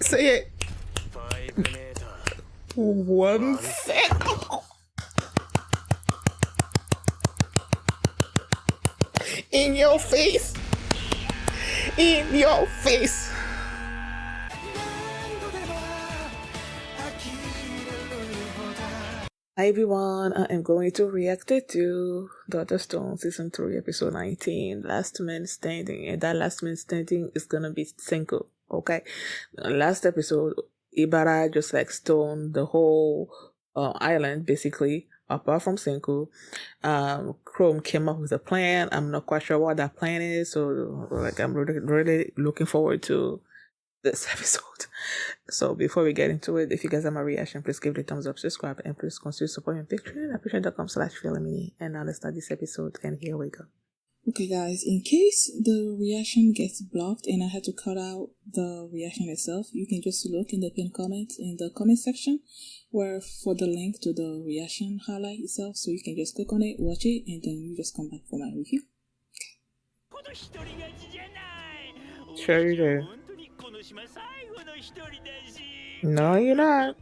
say it. 1 second. In your face. In your face. Hi everyone, I am going to react to Daughter Stone Season 3 Episode 19, Last Man Standing, and that Last Man Standing is gonna be Senku, okay? Last episode, Ibara just like stoned the whole island, basically, apart from Senku. Chrome came up with a plan. I'm not quite sure what that plan is, so like I'm really looking forward to this episode. So before we get into it, if you guys have my reaction, please give it a thumbs up, subscribe, and please consider supporting Patreon at patreon.com/feelimini. And now let's start this episode, and here we go. Okay guys, in case the reaction gets blocked and I had to cut out the reaction itself, you can just look in the pinned comment in the comment section where for the link to the reaction highlight itself, so you can just click on it, watch it, and then you just come back for my review. Sure you do. No, you're not.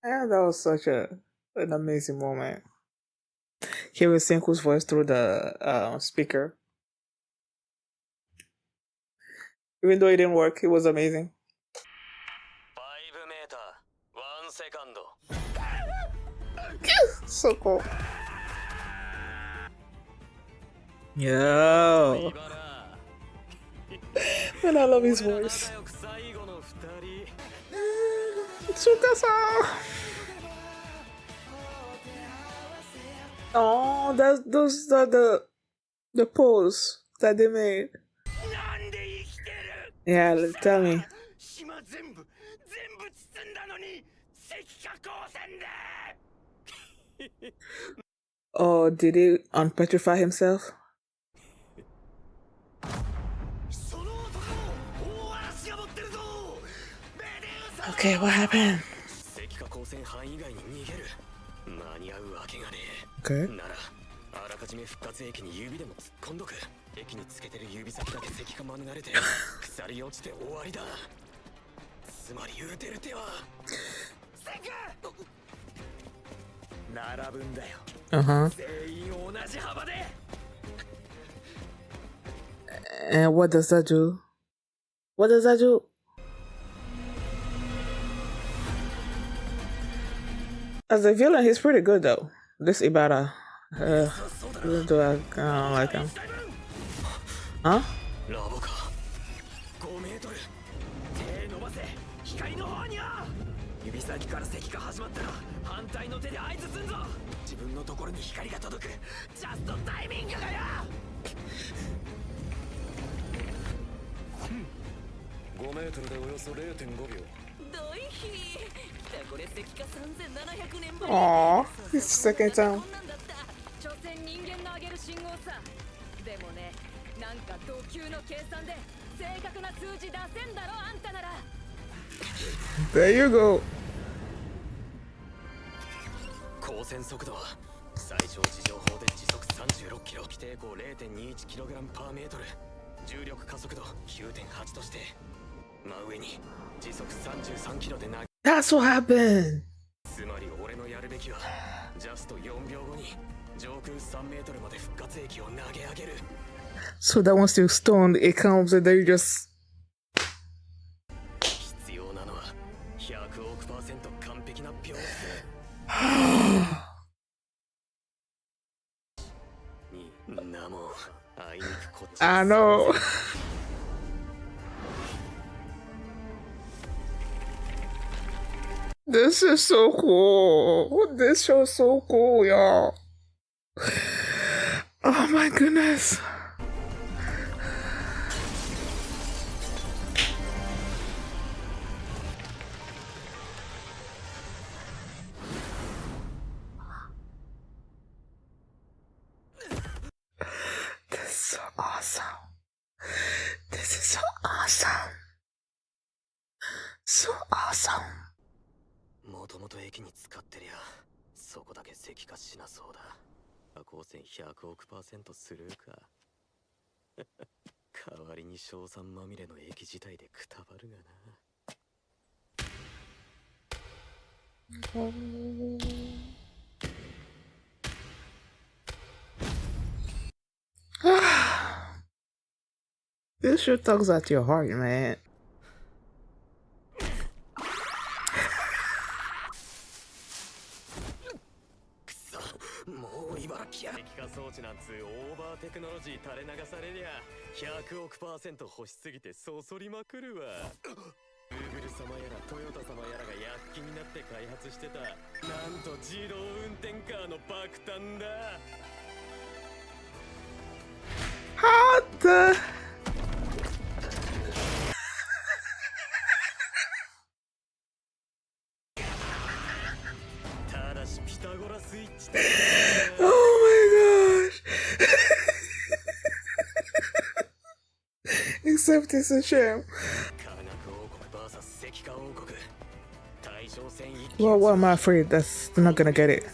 And that was such an amazing moment. Hearing Senku's voice through the speaker. Even though it didn't work, it was amazing. 5 meter, 1 second. So cool. Yo. Man, I love his voice. Tsukasa. Oh, those are the pose that they made. Yeah, tell me. Oh, did he unpetrify himself? Okay, what happened? Okay. Uh-huh. And what does that do? What does that do? As a villain, he's pretty good though. This Ibara. Even though I don't like him. Huh? Aww, it's the second time. There you go. That's what happened. So that once you're stoned, it comes and then you just... I know. This is so cool. This show is so cool, y'all. Oh my goodness. This is so awesome. This is so awesome. So awesome. もともと駅に使ってりゃそこだけ石化しなそうだ光線100億%スルーか。代わりに硝酸まみれの液自体でくたばるがな。This sure tugs at your heart, man. もう茨城や液化装置なんつうオーバーテクノロジー垂れ流されりゃ100億%欲しすぎてそそりまくるわ。Google 様やらトヨタ様やらが躍起になって開発してたなんと自動運転カーの爆誕だ。How the... ただしピタゴラスイッチ Oh my gosh. Except it's a sham. Well, what am I afraid? That's they're not gonna get it.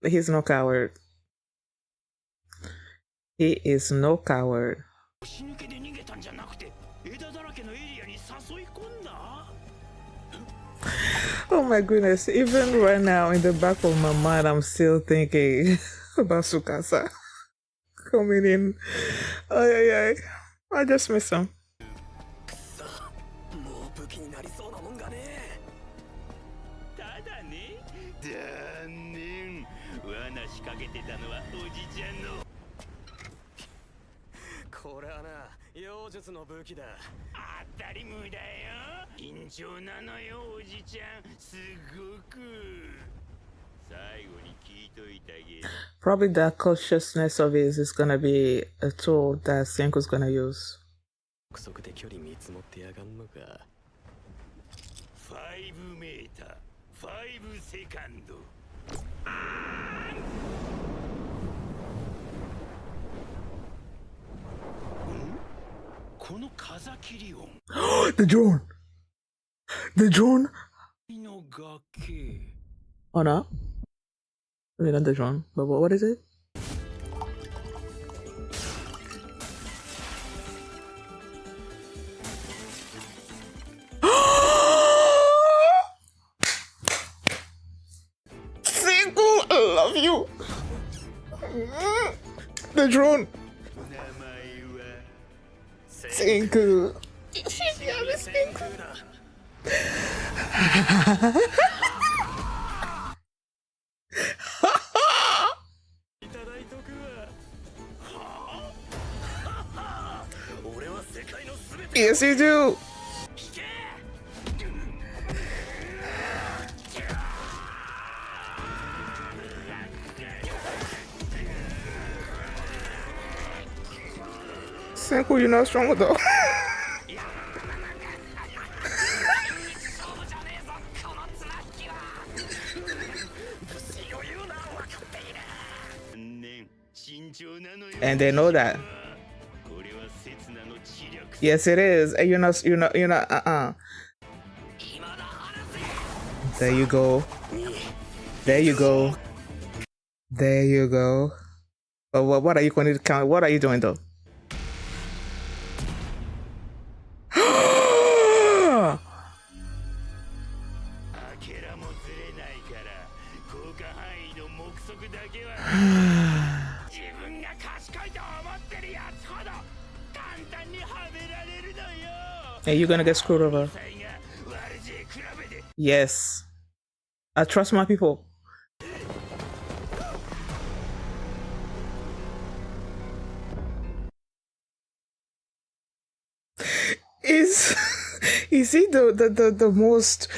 He's no coward. He is no coward. Oh my goodness, even right now in the back of my mind I'm still thinking about Sukasa coming in. Ay. I just miss him. Probably that consciousness of his is gonna be a tool that Senku's gonna use. 5メーター、5セカンド。この風切り音。The drone! The drone! の崖。Oh no? I mean, not the drone, but what is it? Senku, I love you! The drone! Senku! Senku! Yes, you do! Senku, you're not strong though. And they know that. Yes, it is. And you're not, There you go. There you go. There you go. But what are you going to count? What are you doing though? Hey, you're gonna get screwed over. Yes. I trust my people. Is he the most,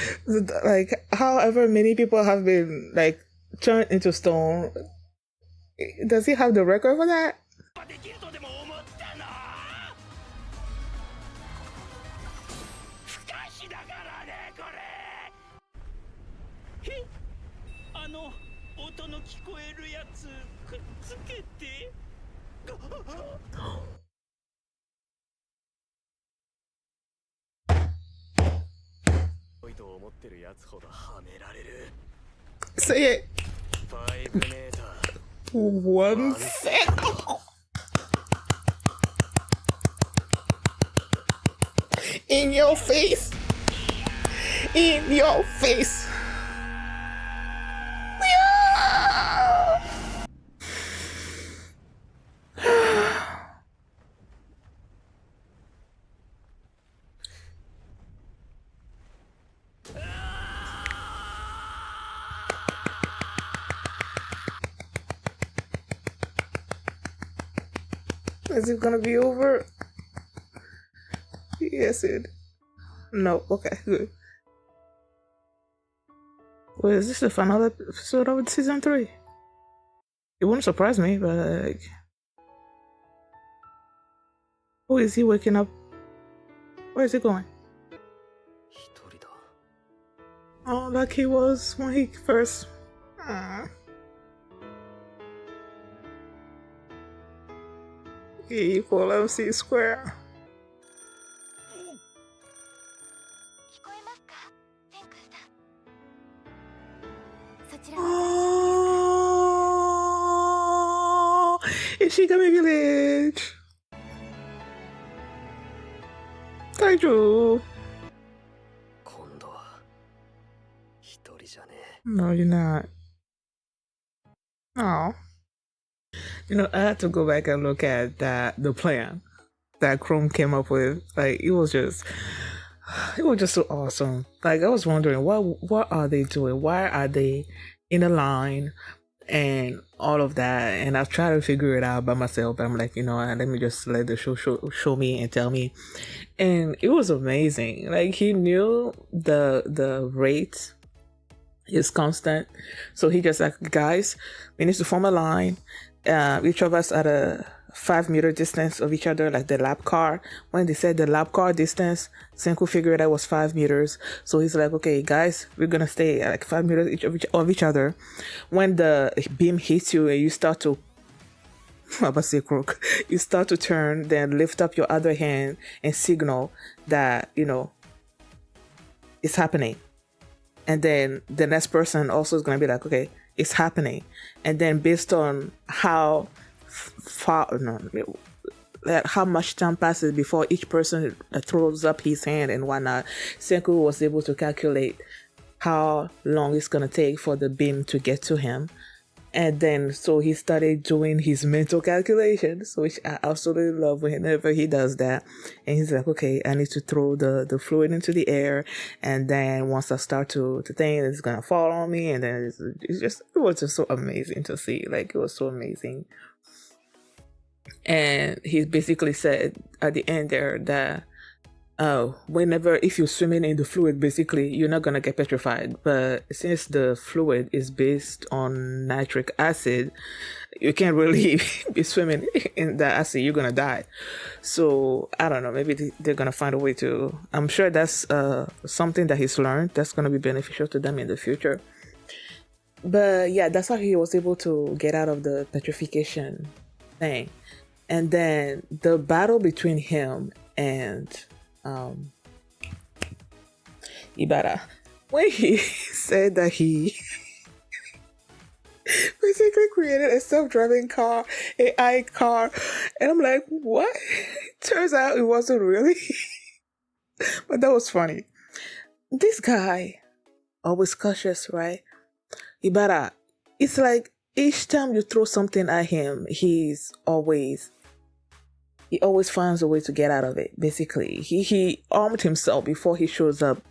like, however many people have been like turned into stone, does he have the record for that? 音の聞こえるやつくっつけて。と思ってるやつほどはめられる。 Say it. 5メーター 1 second. In your face. In your face. Is it gonna be over? Yes, it. No. Okay, good. Well, is this the final episode of season 3? It wouldn't surprise me, but like, oh, is he waking up? Where is he going? Oh, like he was when he first. E equal MC square. Oh, Ishigami Village. Taiju. No, you're not. Oh. You know, I had to go back and look at the plan that Chrome came up with. Like, it was just so awesome. Like, I was wondering, what are they doing? Why are they in a line and all of that? And I've tried to figure it out by myself, but I'm like, you know, let me just let the show me and tell me. And it was amazing. Like, he knew the rate is constant, so he just like, guys, we need to form a line. Each of us at a 5-meter distance of each other, like the lap car. When they said the lap car distance, Senku figured that was 5 meters. So he's like, okay, guys, we're gonna stay at like 5 meters of each other. When the beam hits you and you start to, I'm about to say crook, you start to turn, then lift up your other hand and signal that, you know, it's happening. And then the next person also is gonna be like, okay, it's happening. And then based on how how much time passes before each person throws up his hand and whatnot, Senku was able to calculate how long it's gonna take for the beam to get to him. And then so he started doing his mental calculations, which I absolutely love whenever he does that. And he's like, okay, I need to throw the fluid into the air, and then once I start to think, it's gonna fall on me. And then it was just so amazing to see. Like, it was so amazing. And he basically said at the end there that if you're swimming in the fluid, basically you're not gonna get petrified, but since the fluid is based on nitric acid, you can't really be swimming in that acid. You're gonna die. So I don't know, maybe they're gonna find a way to, I'm sure that's something that he's learned that's gonna be beneficial to them in the future. But yeah, that's how he was able to get out of the petrification thing. And then the battle between him and Ibara, when he said that he basically created a self-driving car, AI car, and I'm like, what? Turns out it wasn't really. But that was funny. This guy, always cautious, right? Ibara, it's like each time you throw something at him, he always finds a way to get out of it. Basically, he armed himself before he showed up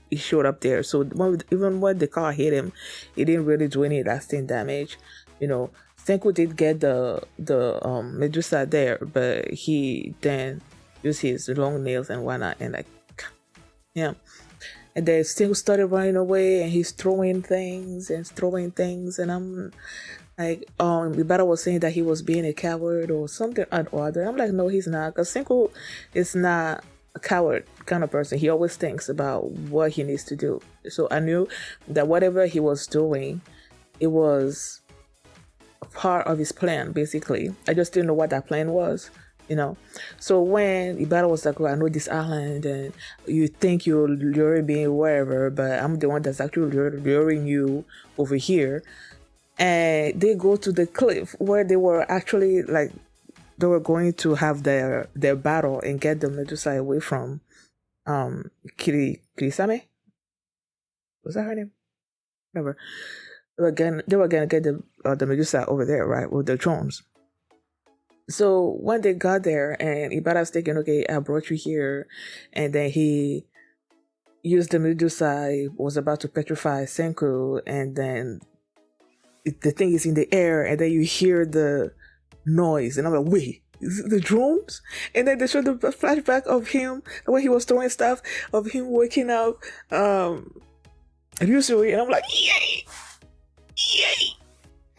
there. So even when the car hit him, it didn't really do any lasting damage. You know, Senku did get the Medusa there, but he then used his long nails and whatnot, and like, yeah. And then Senku started running away, and he's throwing things, and I'm like, Ibara was saying that he was being a coward or something or other. I'm like, no, he's not, because Senku is not a coward kind of person. He always thinks about what he needs to do. So I knew that whatever he was doing, it was part of his plan, basically. I just didn't know what that plan was, you know. So when Ibara was like, well, I know this island, and you think you're luring me wherever, but I'm the one that's actually luring you over here. And they go to the cliff where they were actually like, they were going to have their battle and get the Medusa away from Kirisame. Was that her name? Remember. They were gonna get the Medusa over there, right, with the drones. So when they got there, and Ibara's thinking, okay, I brought you here, and then he used the Medusa, was about to petrify Senku, and then the thing is in the air, and then you hear the noise, and I'm like, wait, is it the drones? And then they showed the flashback of him when he was throwing stuff, of him waking up Ryusui, and I'm like, yay! Yay!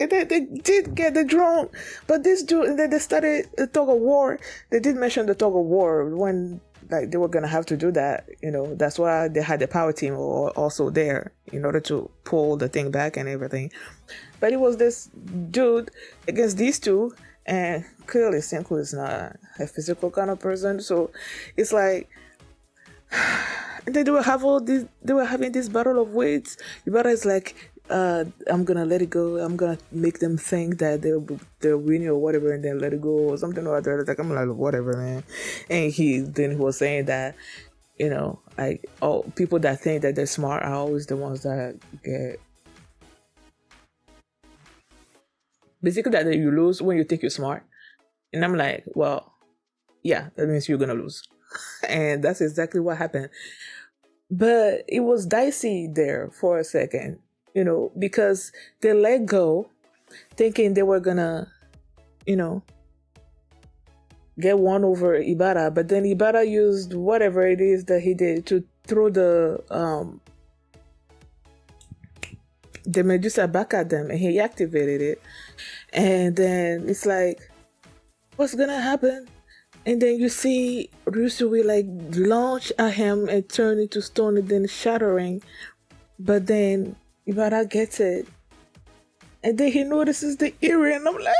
And then they did get the drone, but this dude, and then they started the tug of war. They did mention the tug of war when like they were gonna have to do that, you know. That's why they had the power team also there in order to pull the thing back and everything. But it was this dude against these two, and clearly Senku is not a physical kind of person, so it's like. And then they were having this battle of weights. Ibara is like, I'm gonna let it go. I'm gonna make them think that they're winning or whatever, and then let it go or something or other. Like, I'm like, whatever, man. And he was saying that, you know, like, oh, people that think that they're smart are always the ones that get, basically, that you lose when you think you're smart. And I'm like, well, yeah, that means you're gonna lose. And that's exactly what happened. But it was dicey there for a second, you know, because they let go thinking they were gonna, you know, get one over Ibara, but then Ibara used whatever it is that he did to throw the Medusa back at them, and he activated it. And then it's like, what's gonna happen? And then you see Ryusui like launch at him and turn into stone and then shattering. But then Ibara gets it. And then he notices the earring. And I'm like,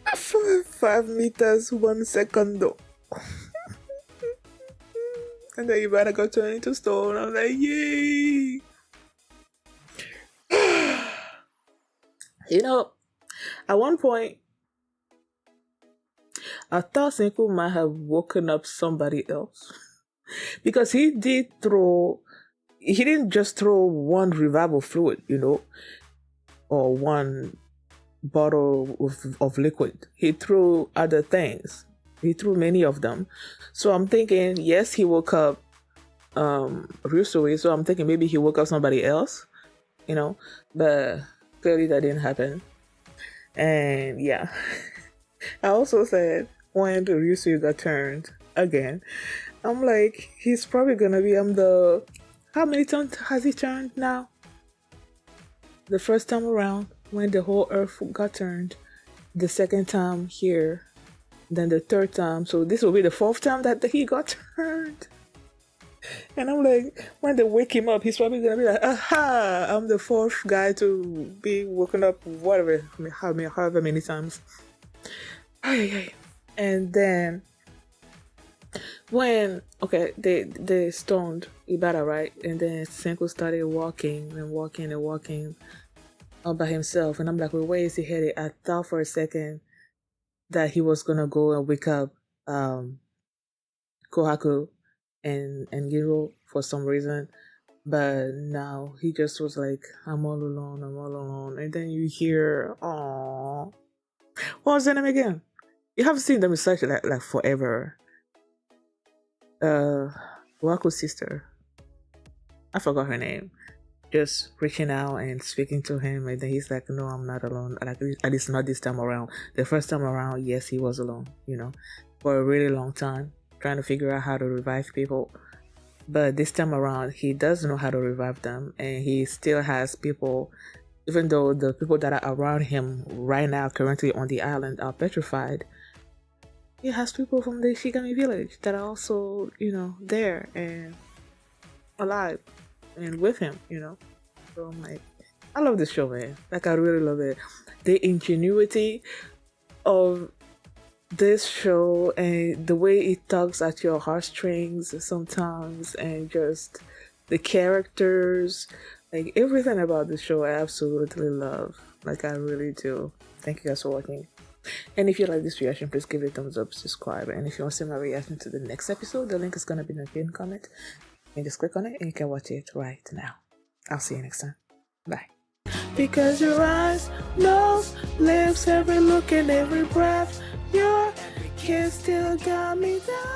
yay! 5 meters, 1 second though. And then Ibara got turned into stone. I'm like, yay! You know, at one point, I thought Senku might have woken up somebody else. Because he didn't just throw one revival fluid, you know, or one bottle of liquid. He threw other things. He threw many of them. So I'm thinking, yes, he woke up Ryusui, so I'm thinking maybe he woke up somebody else, you know, but clearly that didn't happen. And yeah, I also said when Ryusui got turned again, I'm like, he's probably gonna be how many times has he turned now? The first time around when the whole earth got turned, the second time here, then the third time. So this will be the 4th time that he got turned. And I'm like, when they wake him up, he's probably gonna be like, aha, I'm the 4th guy to be woken up, whatever, however many times. And then when they stoned Ibara, right? And then Senku started walking all by himself. And I'm like, well, where is he headed? I thought for a second that he was gonna go and wake up Kohaku and Giro for some reason, but now he just was like, I'm all alone. And then you hear, aww, what was the name again? You haven't seen them in such like forever. Waku's sister, I forgot her name, just reaching out and speaking to him, and then he's like, no, I'm not alone, like, at least not this time around. The first time around, yes, he was alone, you know, for a really long time, trying to figure out how to revive people. But this time around, he does know how to revive them, and he still has people, even though the people that are around him right now, currently on the island, are petrified. He has people from the Shigami village that are also, you know, there and alive and with him, you know. So I'm like, I love this show, man. Like, I really love it. The ingenuity of this show and the way it tugs at your heartstrings sometimes, and just the characters, like everything about the show I absolutely love. Like, I really do. Thank you guys for watching. And if you like this reaction, please give it a thumbs up, subscribe, and if you want to see my reaction to the next episode, the link is going to be in the pinned comment. You just click on it and you can watch it right now. I'll see you next time. Bye. Because your eyes, nose, lips, every look and every breath, your kiss still got me down.